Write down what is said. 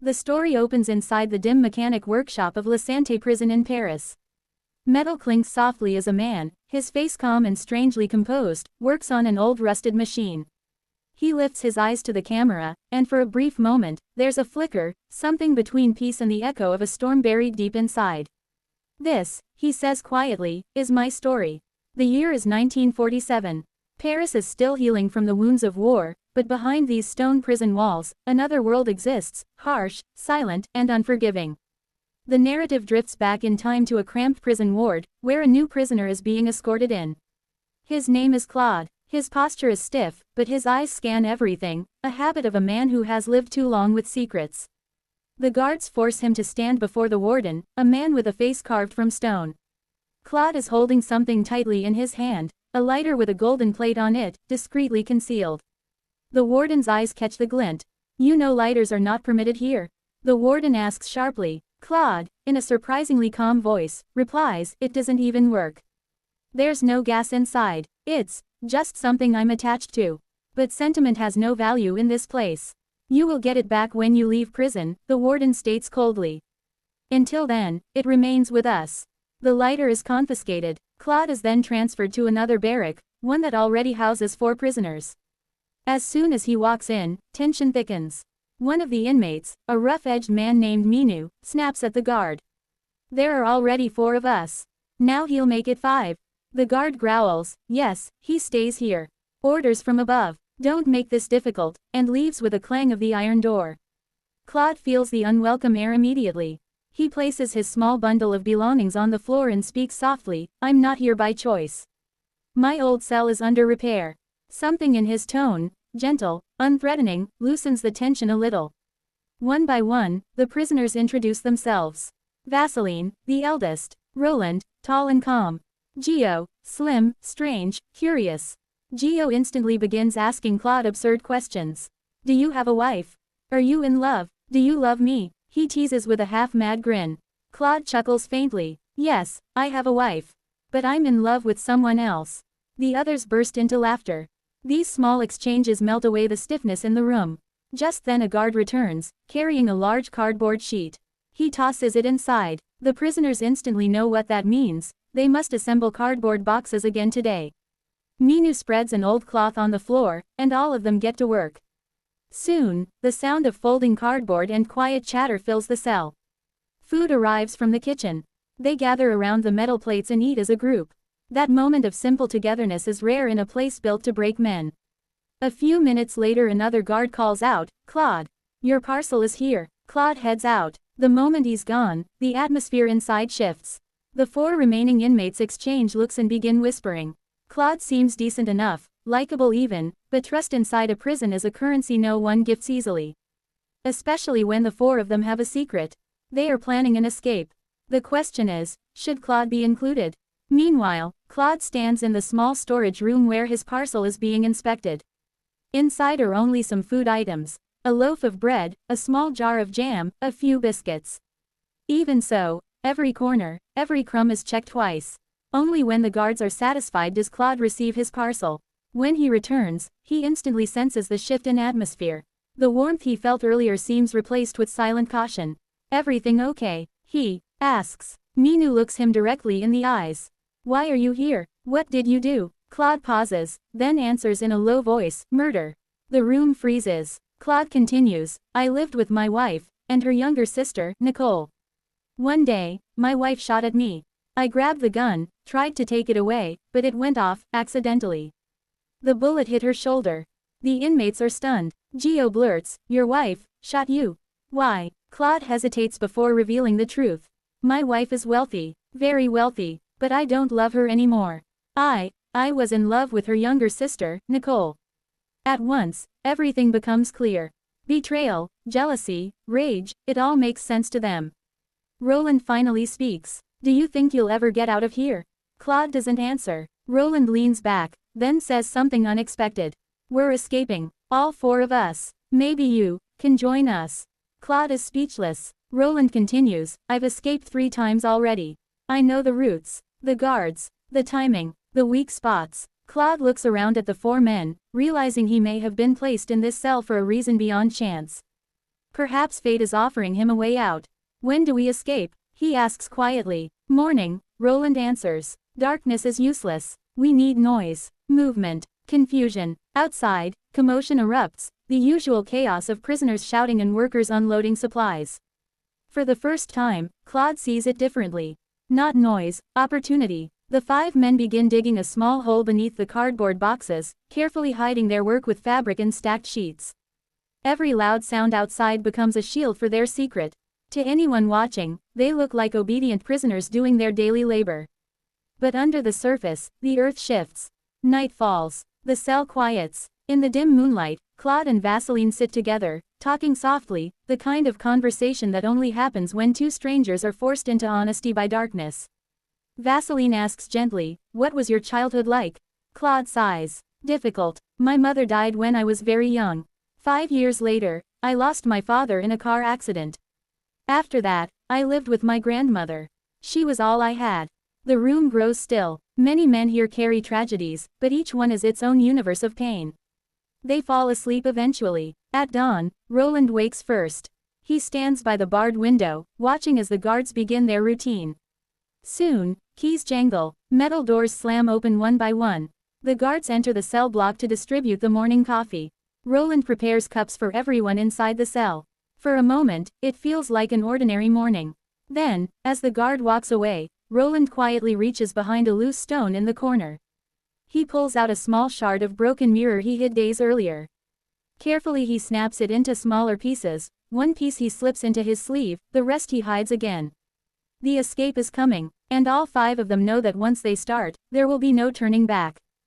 The story opens inside the dim mechanic workshop of La Santé Prison in Paris. Metal clinks softly as a man, his face calm and strangely composed, works on an old rusted machine. He lifts his eyes to the camera, and for a brief moment, there's a flicker, something between peace and the echo of a storm buried deep inside. "This," he says quietly, "is my story." The year is 1947. Paris is still healing from the wounds of war, but behind these stone prison walls, another world exists, harsh, silent, and unforgiving. The narrative drifts back in time to a cramped prison ward, where a new prisoner is being escorted in. His name is Claude. His posture is stiff, but his eyes scan everything, a habit of a man who has lived too long with secrets. The guards force him to stand before the warden, a man with a face carved from stone. Claude is holding something tightly in his hand, a lighter with a golden plate on it, discreetly concealed. The warden's eyes catch the glint. "You know lighters are not permitted here?" The warden asks sharply. Claude, in a surprisingly calm voice, replies, "It doesn't even work. There's no gas inside. It's just something I'm attached to. But sentiment has no value in this place. You will get it back when you leave prison," the warden states coldly. "Until then, it remains with us." The lighter is confiscated. Claude is then transferred to another barrack, one that already houses 4 prisoners. As soon as he walks in, tension thickens. One of the inmates, a rough-edged man named Minou, snaps at the guard. "There are already 4 of us. Now he'll make it 5. The guard growls, "Yes, he stays here. Orders from above. Don't make this difficult," and leaves with a clang of the iron door. Claude feels the unwelcome air immediately. He places his small bundle of belongings on the floor and speaks softly, "I'm not here by choice. My old cell is under repair." Something in his tone, gentle, unthreatening, loosens the tension a little. One by one, the prisoners introduce themselves. Vaseline, the eldest. Roland, tall and calm. Gio, slim, strange, curious. Gio instantly begins asking Claude absurd questions. "Do you have a wife? Are you in love? Do you love me?" he teases with a half-mad grin. Claude chuckles faintly. "Yes, I have a wife. But I'm in love with someone else." The others burst into laughter. These small exchanges melt away the stiffness in the room. Just then a guard returns, carrying a large cardboard sheet. He tosses it inside. The prisoners instantly know what that means. They must assemble cardboard boxes again today. Minou spreads an old cloth on the floor, and all of them get to work. Soon, the sound of folding cardboard and quiet chatter fills the cell. Food arrives from the kitchen. They gather around the metal plates and eat as a group. That moment of simple togetherness is rare in a place built to break men. A few minutes later another guard calls out, "Claude, your parcel is here." Claude heads out. The moment he's gone, the atmosphere inside shifts. The 4 remaining inmates exchange looks and begin whispering. Claude seems decent enough, likable even, but trust inside a prison is a currency no one gifts easily. Especially when the 4 of them have a secret. They are planning an escape. The question is, should Claude be included? Meanwhile, Claude stands in the small storage room where his parcel is being inspected. Inside are only some food items. A loaf of bread, a small jar of jam, a few biscuits. Even so, every corner, every crumb is checked twice. Only when the guards are satisfied does Claude receive his parcel. When he returns, he instantly senses the shift in atmosphere. The warmth he felt earlier seems replaced with silent caution. "Everything okay?" he asks. Minou looks him directly in the eyes. "Why are you here? What did you do?" Claude pauses, then answers in a low voice, "Murder." The room freezes. Claude continues, "I lived with my wife, and her younger sister, Nicole. One day, my wife shot at me. I grabbed the gun, tried to take it away, but it went off, accidentally. The bullet hit her shoulder." The inmates are stunned. Gio blurts, "Your wife shot you? Why?" Claude hesitates before revealing the truth. "My wife is wealthy, very wealthy, but I don't love her anymore. I was in love with her younger sister, Nicole." At once, everything becomes clear. Betrayal, jealousy, rage, it all makes sense to them. Roland finally speaks. "Do you think you'll ever get out of here?" Claude doesn't answer. Roland leans back, then says something unexpected. "We're escaping, all 4 of us. Maybe you can join us." Claude is speechless. Roland continues, "I've escaped 3 times already. I know the routes, the guards, the timing, the weak spots." Claude looks around at the 4 men, realizing he may have been placed in this cell for a reason beyond chance. Perhaps fate is offering him a way out. When do we escape? He asks quietly. Morning, Roland answers. Darkness is useless. We need noise, movement, confusion. Outside, commotion erupts, the usual chaos of prisoners shouting and workers unloading supplies. For the first time, Claude sees it differently. Not noise, opportunity. The 5 men begin digging a small hole beneath the cardboard boxes, carefully hiding their work with fabric and stacked sheets. Every loud sound outside becomes a shield for their secret. To anyone watching, they look like obedient prisoners doing their daily labor. But under the surface, the earth shifts. Night falls. The cell quiets. In the dim moonlight, Claude and Vaseline sit together, talking softly, the kind of conversation that only happens when 2 strangers are forced into honesty by darkness. Vaseline asks gently, "What was your childhood like?" Claude sighs. "Difficult. My mother died when I was very young. 5 years later, I lost my father in a car accident. After that, I lived with my grandmother. She was all I had." The room grows still. Many men here carry tragedies, but each one is its own universe of pain. They fall asleep eventually. At dawn, Roland wakes first. He stands by the barred window, watching as the guards begin their routine. Soon, keys jangle, metal doors slam open one by one. The guards enter the cell block to distribute the morning coffee. Roland prepares cups for everyone inside the cell. For a moment, it feels like an ordinary morning. Then, as the guard walks away, Roland quietly reaches behind a loose stone in the corner. He pulls out a small shard of broken mirror he hid days earlier. Carefully he snaps it into smaller pieces, one piece he slips into his sleeve, the rest he hides again. The escape is coming, and all 5 of them know that once they start, there will be no turning back.